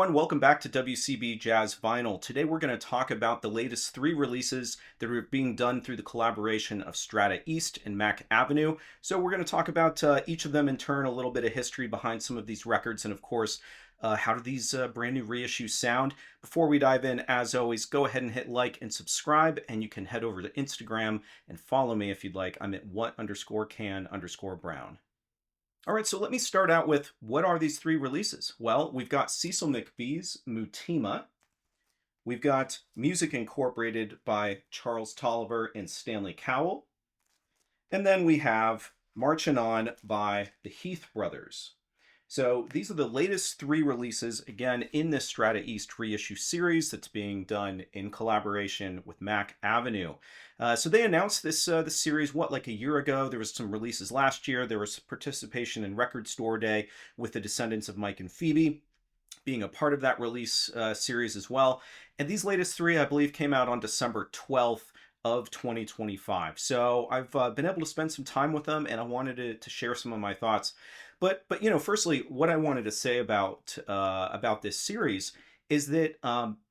everyone, welcome back to WCB Jazz Vinyl. Today we're going to talk about the latest three releases that are being done through the collaboration of Strata-East and Mack Avenue. So we're going to talk about each of them in turn, a little bit of history behind some of these records, and of course, how do these brand new reissues sound? Before we dive in, as always, go ahead and hit like and subscribe, and you can head over to Instagram and follow me if you'd like. I'm at what_can_brown. All right, so let me start out with what are these three releases? Well, we've got Cecil McBee's Mutima. We've got Music Incorporated by Charles Tolliver and Stanley Cowell. And then we have Marchin On by the Heath Brothers. So these are the latest three releases, again, in this Strata-East reissue series that's being done in collaboration with Mack Avenue. So they announced this series, like a year ago? There was some releases last year. There was participation in Record Store Day with the Descendants of Mike and Phoebe being a part of that release series as well. And these latest three, I believe, came out on December 12th of 2025. So I've been able to spend some time with them, and I wanted to share some of my thoughts. But firstly, what I wanted to say about this series is that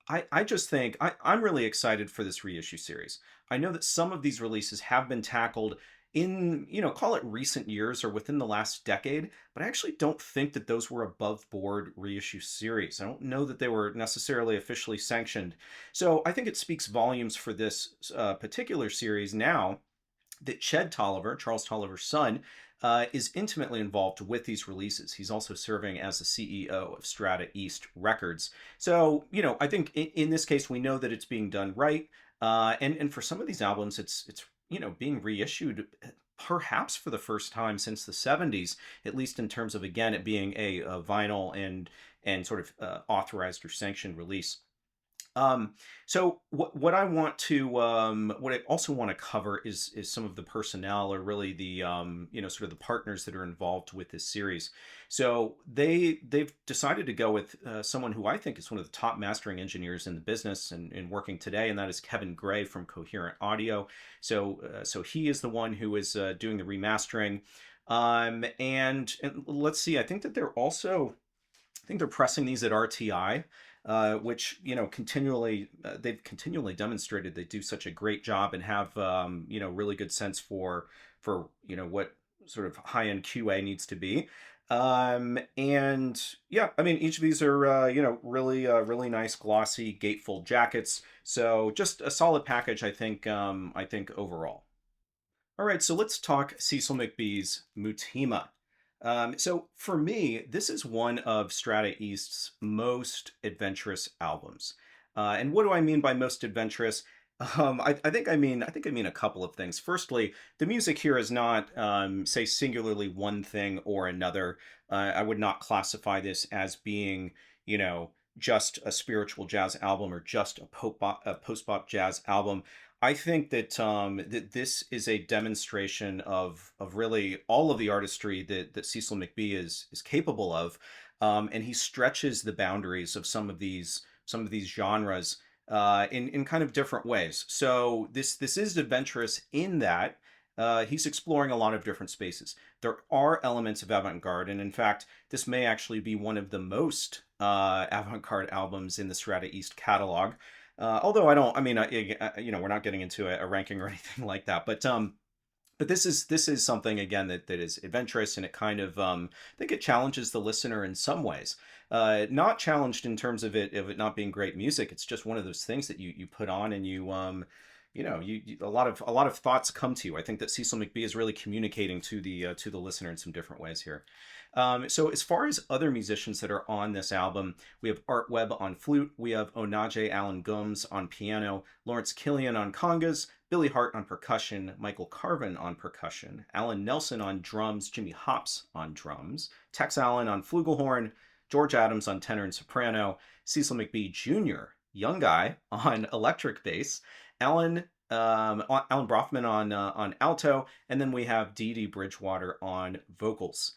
I just think I'm really excited for this reissue series. I know that some of these releases have been tackled in, call it recent years or within the last decade, but I actually don't think that those were above board reissue series. I don't know that they were necessarily officially sanctioned. So I think it speaks volumes for this particular series now that Ched Tolliver, Charles Tolliver's son, is intimately involved with these releases. He's also serving as the CEO of Strata-East Records. So, I think in this case, we know that it's being done right. And for some of these albums, it's being reissued perhaps for the first time since the 70s, at least in terms of, again, it being a vinyl and sort of authorized or sanctioned release. So what I want to what I also want to cover is some of the personnel, or really the sort of the partners that are involved with this series. So they've decided to go with someone who I think is one of the top mastering engineers in the business and working today, and that is Kevin Gray from Coherent Audio. So he is the one who is doing the remastering. And let's see, I think they're pressing these at RTI, which they've continually demonstrated they do such a great job and have really good sense for what sort of high-end QA needs to be. And yeah, I mean, each of these are really nice glossy gatefold jackets. So just a solid package, I think overall. All right, so let's talk Cecil McBee's Mutima. So for me, this is one of Strata-East's most adventurous albums. And what do I mean by most adventurous? I think I mean a couple of things. Firstly, the music here is not, say, singularly one thing or another. I would not classify this as being, just a spiritual jazz album or just a post-bop jazz album. I think that that this is a demonstration of really all of the artistry that Cecil McBee is capable of, and he stretches the boundaries of some of these genres in kind of different ways. So this is adventurous in that he's exploring a lot of different spaces. There are elements of avant-garde, and in fact, this may actually be one of the most avant-garde albums in the Strata-East catalog. Although we're not getting into a ranking or anything like that, but this is something, again, that is adventurous, and it kind of I think it challenges the listener in some ways. Not challenged in terms of it not being great music. It's just one of those things that you put on and you a lot of thoughts come to you. I think that Cecil McBee is really communicating to the listener in some different ways here. So as far as other musicians that are on this album, we have Art Webb on flute, we have Onaje Allen Gumbs on piano, Lawrence Killian on congas, Billy Hart on percussion, Michael Carvin on percussion, Alan Nelson on drums, Jimmy Hops on drums, Tex Allen on flugelhorn, George Adams on tenor and soprano, Cecil McBee Jr., young guy, on electric bass, Alan Brofman on alto, and then we have Dee Dee Bridgewater on vocals.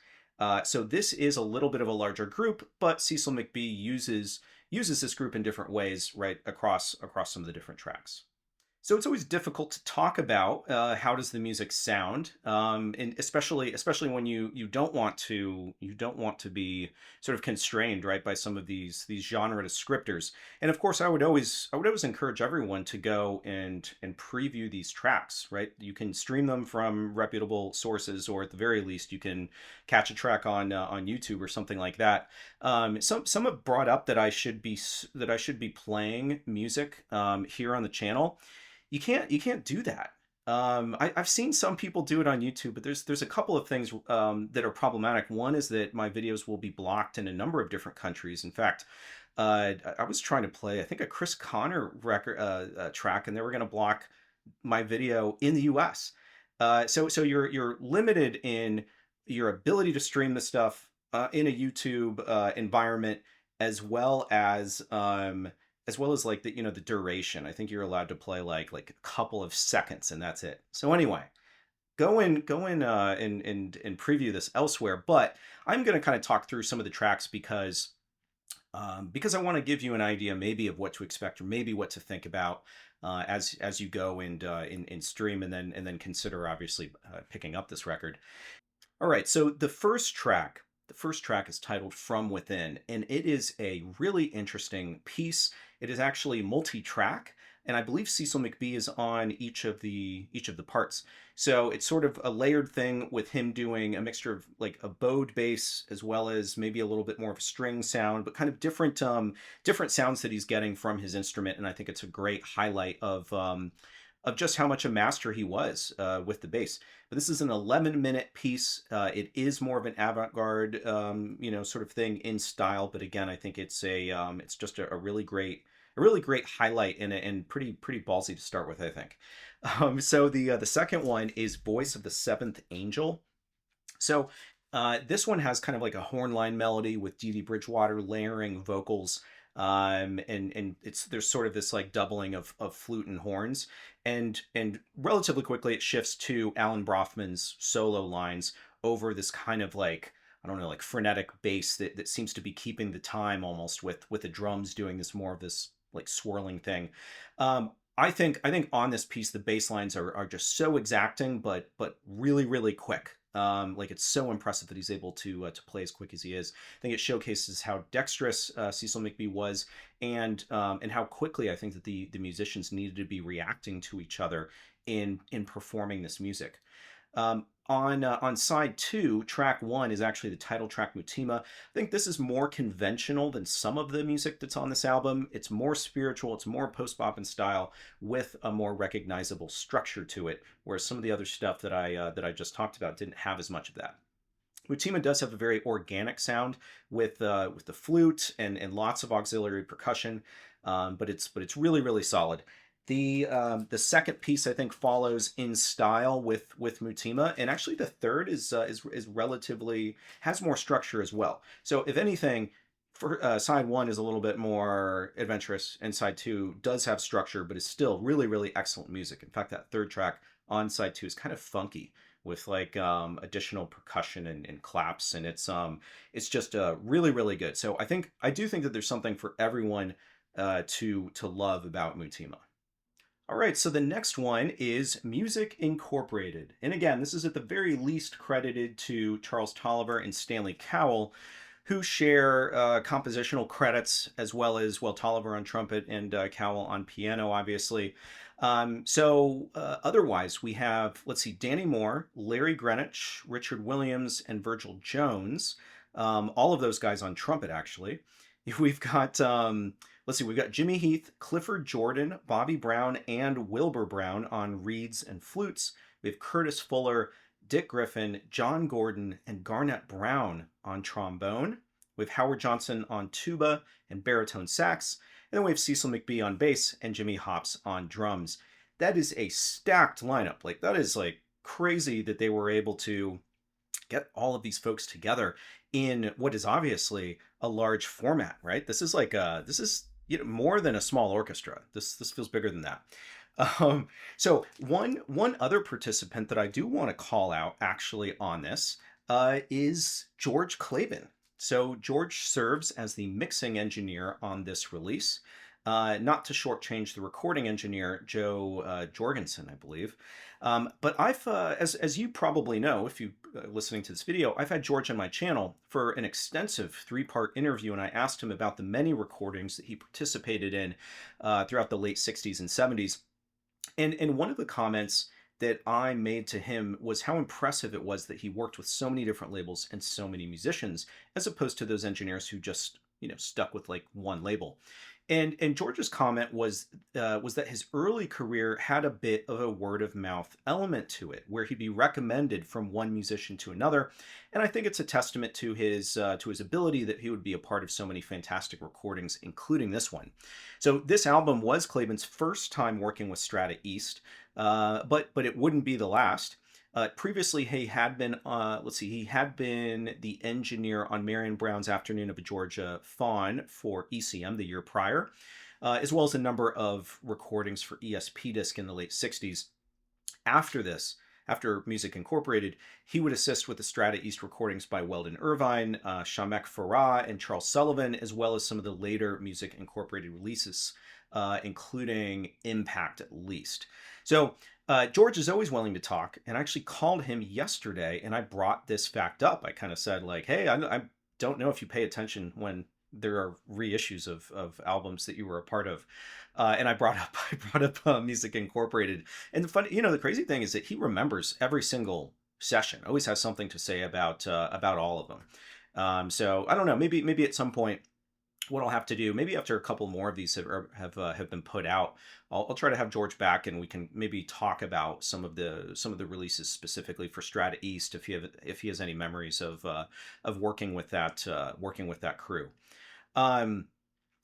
So this is a little bit of a larger group, but Cecil McBee uses this group in different ways, right, across some of the different tracks. So it's always difficult to talk about how does the music sound, and especially when you don't want to be sort of constrained, right, by some of these genre descriptors. And of course, I would always encourage everyone to go and preview these tracks, right? You can stream them from reputable sources, or at the very least, you can catch a track on YouTube or something like that. Some have brought up that I should be playing music here on the channel. You can't do that. I've seen some people do it on YouTube, but there's a couple of things that are problematic. One is that my videos will be blocked in a number of different countries. In fact, I was trying to play, I think, a Chris Connor record track, and they were going to block my video in the U.S. So you're limited in your ability to stream the stuff in a YouTube environment, as well as like the the duration. I think you're allowed to play like a couple of seconds, and that's it. So anyway, go in and preview this elsewhere. But I'm going to kind of talk through some of the tracks because I want to give you an idea maybe of what to expect, or maybe what to think about as you go and stream, and then consider obviously picking up this record. All right, so the first track is titled From Within, and it is a really interesting piece. It is actually multi-track, and I believe Cecil McBee is on each of the parts. So it's sort of a layered thing with him doing a mixture of like a bowed bass as well as maybe a little bit more of a string sound, but kind of different sounds that he's getting from his instrument. And I think it's a great highlight of just how much a master he was with the bass. But this is an 11-minute piece. It is more of an avant-garde, sort of thing in style. But again, I think it's just a really great highlight, and pretty ballsy to start with, I think. So the second one is Voice of the Seventh Angel. So this one has kind of like a horn line melody with Dee Dee Bridgewater layering vocals. And there's sort of this like doubling of flute and horns, and relatively quickly it shifts to Alan Brofman's solo lines over this kind of like, I don't know, like frenetic bass that seems to be keeping the time almost with the drums doing this more of this like swirling thing. I think on this piece the bass lines are just so exacting, but really quick. Like it's so impressive that he's able to play as quick as he is. I think it showcases how dexterous Cecil McBee was, and how quickly I think that the musicians needed to be reacting to each other in performing this music. On side two, track one is actually the title track, Mutima. I think this is more conventional than some of the music that's on this album. It's more spiritual, it's more post-bop in style, with a more recognizable structure to it, whereas some of the other stuff that I just talked about didn't have as much of that. Mutima does have a very organic sound with the flute and lots of auxiliary percussion, but it's really solid. The second piece I think follows in style with Mutima, and actually the third is relatively, has more structure as well. So if anything, for side one is a little bit more adventurous, and side two does have structure, but is still really excellent music. In fact, that third track on side two is kind of funky with like additional percussion and claps, and it's just really good. So I do think that there's something for everyone to love about Mutima. All right, so the next one is Music Incorporated. And again, this is at the very least credited to Charles Tolliver and Stanley Cowell, who share compositional credits, as well, Tolliver on trumpet and Cowell on piano, obviously. Otherwise, we have, let's see, Danny Moore, Larry Greenwich, Richard Williams, and Virgil Jones. All of those guys on trumpet, actually. We've got let's see, we've got Jimmy Heath, Clifford Jordan, Bobby Brown, and Wilbur Brown on reeds and flutes. We have Curtis Fuller, Dick Griffin, John Gordon, and Garnett Brown on trombone. We have Howard Johnson on tuba and baritone sax. And then we have Cecil McBee on bass and Jimmy Hops on drums. That is a stacked lineup. Like, that is like crazy that they were able to get all of these folks together in what is obviously a large format, right? This is like this is more than a small orchestra. This feels bigger than that. So one other participant that I do want to call out actually on this is George Clavin. So George serves as the mixing engineer on this release. not to shortchange the recording engineer, Joe Jorgensen, I believe. But I've, as you probably know, if you listening to this video, I've had George on my channel for an extensive three-part interview, and I asked him about the many recordings that he participated in throughout the late 60s and 70s. And one of the comments that I made to him was how impressive it was that he worked with so many different labels and so many musicians, as opposed to those engineers who just, stuck with like one label. And George's comment was that his early career had a bit of a word of mouth element to it, where he'd be recommended from one musician to another. And I think it's a testament to his ability that he would be a part of so many fantastic recordings, including this one. So this album was Claiborne's first time working with Strata-East, but it wouldn't be the last. Previously, he had been, he had been the engineer on Marion Brown's Afternoon of a Georgia Fawn for ECM the year prior, as well as a number of recordings for ESP Disc in the late 60s. After this, after Music Incorporated, he would assist with the Strata East recordings by Weldon Irvine, Shamek Farah, and Charles Sullivan, as well as some of the later Music Incorporated releases, including Impact at least. So George is always willing to talk, and I actually called him yesterday, and I brought this fact up. I kind of said, like, hey, I don't know if you pay attention when there are reissues of albums that you were a part of. And I brought up Music Incorporated. And the crazy thing is that he remembers every single session, always has something to say about all of them. So I don't know, maybe at some point, what I'll have to do, maybe after a couple more of these have been put out, I'll try to have George back, and we can maybe talk about some of the releases specifically for Strata East, if he has any memories of working with that crew.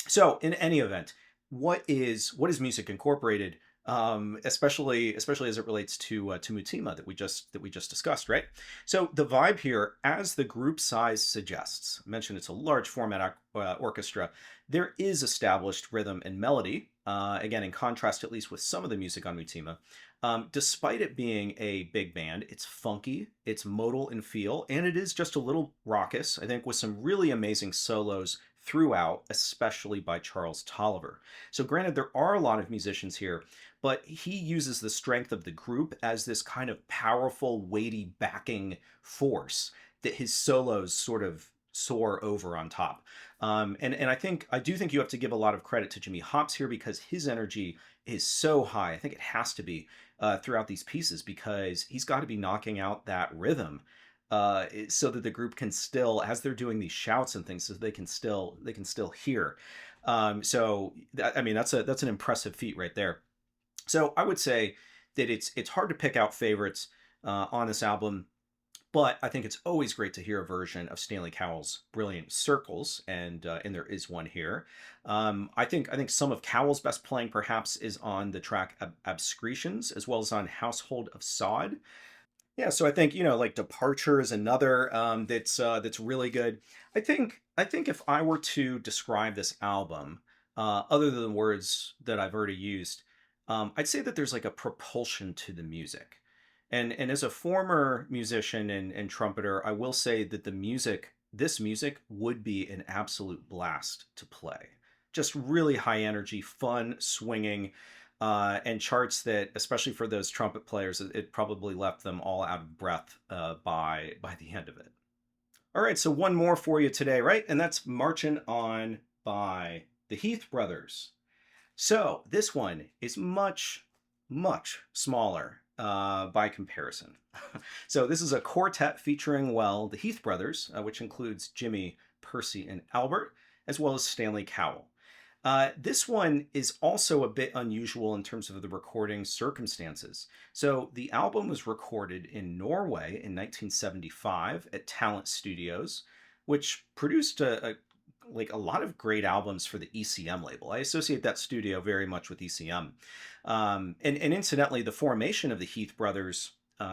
So in any event, what is Music Incorporated? Especially as it relates to Mutima that we just discussed, right? So the vibe here, as the group size suggests, I mentioned it's a large format orchestra. There is established rhythm and melody, again in contrast at least with some of the music on Mutima. Despite it being a big band, it's funky, it's modal in feel, and it is just a little raucous, I think, with some really amazing solos throughout, especially by Charles Tolliver. So granted, there are a lot of musicians here, but he uses the strength of the group as this kind of powerful, weighty backing force that his solos sort of soar over on top. And I do think you have to give a lot of credit to Jimmy Hops here, because his energy is so high. I think it has to be throughout these pieces, because he's got to be knocking out that rhythm so that the group can still, as they're doing these shouts and things, so they can still hear. That's an impressive feat right there. So I would say that it's hard to pick out favorites on this album, but I think it's always great to hear a version of Stanley Cowell's brilliant Circles, and there is one here. I think some of Cowell's best playing perhaps is on the track Abscretions, as well as on Household of Sod. Yeah, so I think, like Departure is another that's really good. I think if I were to describe this album, other than the words that I've already used, I'd say that there's like a propulsion to the music. And as a former musician and trumpeter, I will say that this music would be an absolute blast to play. Just really high energy, fun, swinging, and charts that, especially for those trumpet players, it probably left them all out of breath by the end of it. All right, so one more for you today, right? And that's Marchin' On by the Heath Brothers. So this one is much, much smaller by comparison. So this is a quartet featuring, the Heath Brothers, which includes Jimmy, Percy, and Albert, as well as Stanley Cowell. This one is also a bit unusual in terms of the recording circumstances. So the album was recorded in Norway in 1975 at Talent Studios, which produced a lot of great albums for the ECM label. I associate that studio very much with ECM. And incidentally, the formation of the Heath Brothers,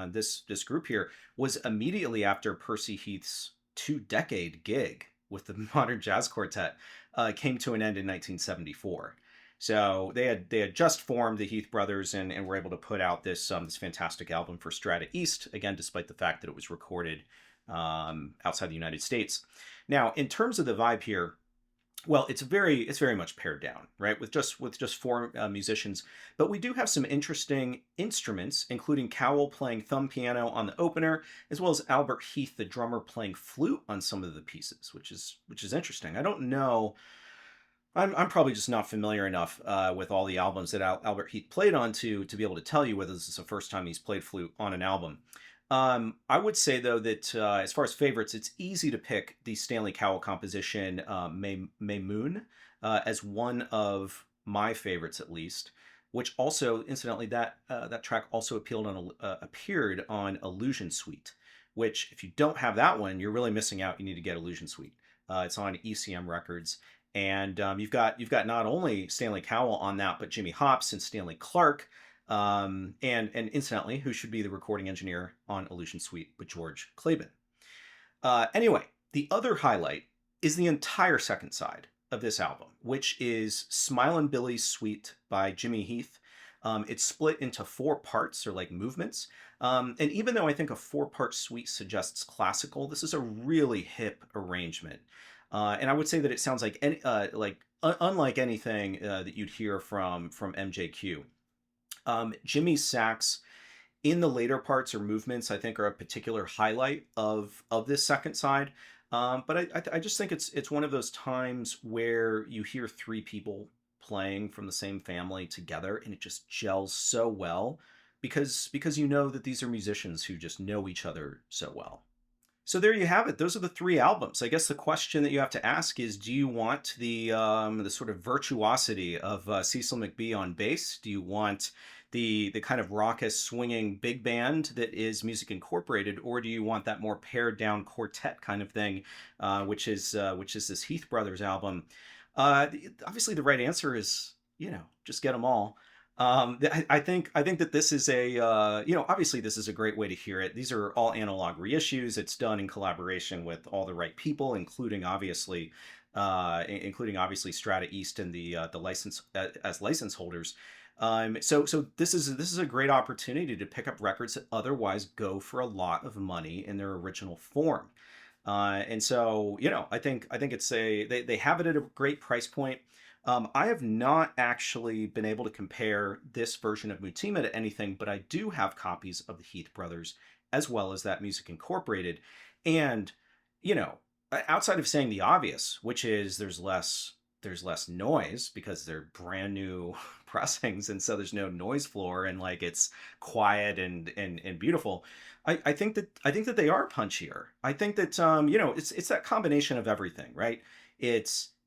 this group here, was immediately after Percy Heath's 2-decade gig with the Modern Jazz Quartet came to an end in 1974. So they had just formed the Heath Brothers and were able to put out this fantastic album for Strata East, again, despite the fact that it was recorded outside the United States. Now, in terms of the vibe here, Well, it's very much pared down, right? With just four musicians, but we do have some interesting instruments, including Cowell playing thumb piano on the opener, as well as Albert Heath, the drummer, playing flute on some of the pieces, which is interesting. I don't know. I'm probably just not familiar enough with all the albums that Albert Heath played on to be able to tell you whether this is the first time he's played flute on an album. I would say though that as far as favorites, it's easy to pick the Stanley Cowell composition May Moon as one of my favorites at least. Which also, incidentally, that track also appeared on Illusion Suite. Which, if you don't have that one, you're really missing out. You need to get Illusion Suite. It's on ECM Records, and you've got not only Stanley Cowell on that, but Jimmy Hops and Stanley Clark, and incidentally, who should be the recording engineer on Illusion Suite with George Claiborne. Anyway, the other highlight is the entire second side of this album, which is Smilin' Billy's Suite by Jimmy Heath. It's split into four parts or like movements. And even though I think a four-part suite suggests classical, this is a really hip arrangement. And I would say that it sounds like unlike anything that you'd hear from MJQ. Jimmy's sax in the later parts or movements, I think, are a particular highlight of this second side. But I just think it's one of those times where you hear three people playing from the same family together, and it just gels so well because you know that these are musicians who just know each other so well. So there you have it. Those are the three albums. I guess the question that you have to ask is: do you want the sort of virtuosity of Cecil McBee on bass? Do you want the kind of raucous, swinging big band that is Music Incorporated, or do you want that more pared down quartet kind of thing, which is this Heath Brothers album? Obviously, the right answer is just get them all. I think that this is obviously this is a great way to hear it. These are all analog reissues. It's done in collaboration with all the right people, including obviously Strata-East and the license as license holders. So this is a great opportunity to pick up records that otherwise go for a lot of money in their original form. And so I think they have it at a great price point. I have not actually been able to compare this version of Mutima to anything, but I do have copies of the Heath Brothers as well as that Music Incorporated. And, outside of saying the obvious, which is there's less noise because they're brand new pressings, and so there's no noise floor, and like it's quiet and beautiful. I think that they are punchier. I think that it's that combination of everything, right?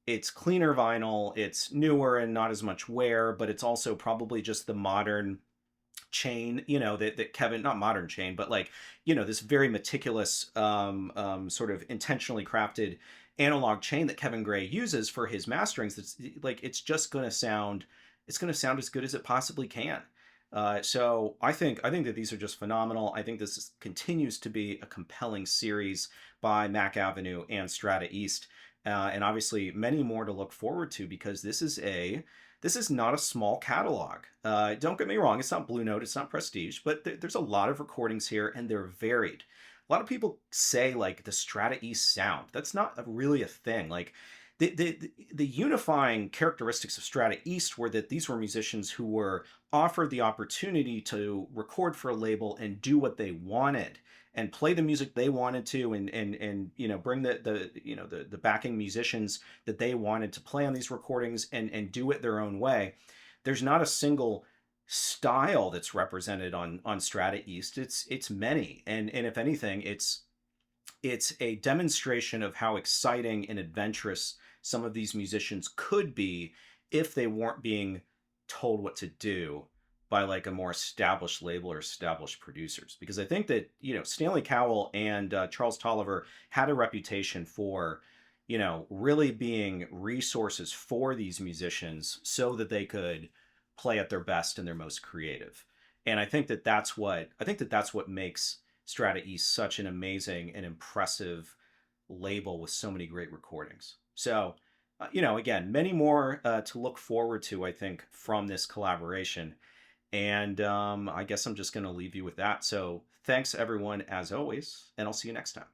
It's cleaner vinyl, it's newer and not as much wear, but it's also probably just the modern chain, that Kevin, not modern chain, but like, this very meticulous, sort of intentionally crafted analog chain that Kevin Gray uses for his masterings. That's like, it's going to sound as good as it possibly can. So I think that these are just phenomenal. I think continues to be a compelling series by Mack Avenue and Strata East. And obviously many more to look forward to, because this is not a small catalog. Don't get me wrong, it's not Blue Note, it's not Prestige, but there's a lot of recordings here, and they're varied. A lot of people say like the Strata East sound. That's not really a thing. Like the unifying characteristics of Strata East were that these were musicians who were offered the opportunity to record for a label and do what they wanted and play the music they wanted to, and bring the backing musicians that they wanted to play on these recordings and do it their own way. There's not a single style that's represented on Strata East. It's many, and if anything, it's a demonstration of how exciting and adventurous some of these musicians could be if they weren't being told what to do by like a more established label or established producers. Because I think that, Stanley Cowell and Charles Tolliver had a reputation for, really being resources for these musicians so that they could play at their best and their most creative. And I think that that's what makes Strata East such an amazing and impressive label with so many great recordings. So, again, many more to look forward to, I think, from this collaboration. And I guess I'm just going to leave you with that. So thanks, everyone, as always, and I'll see you next time.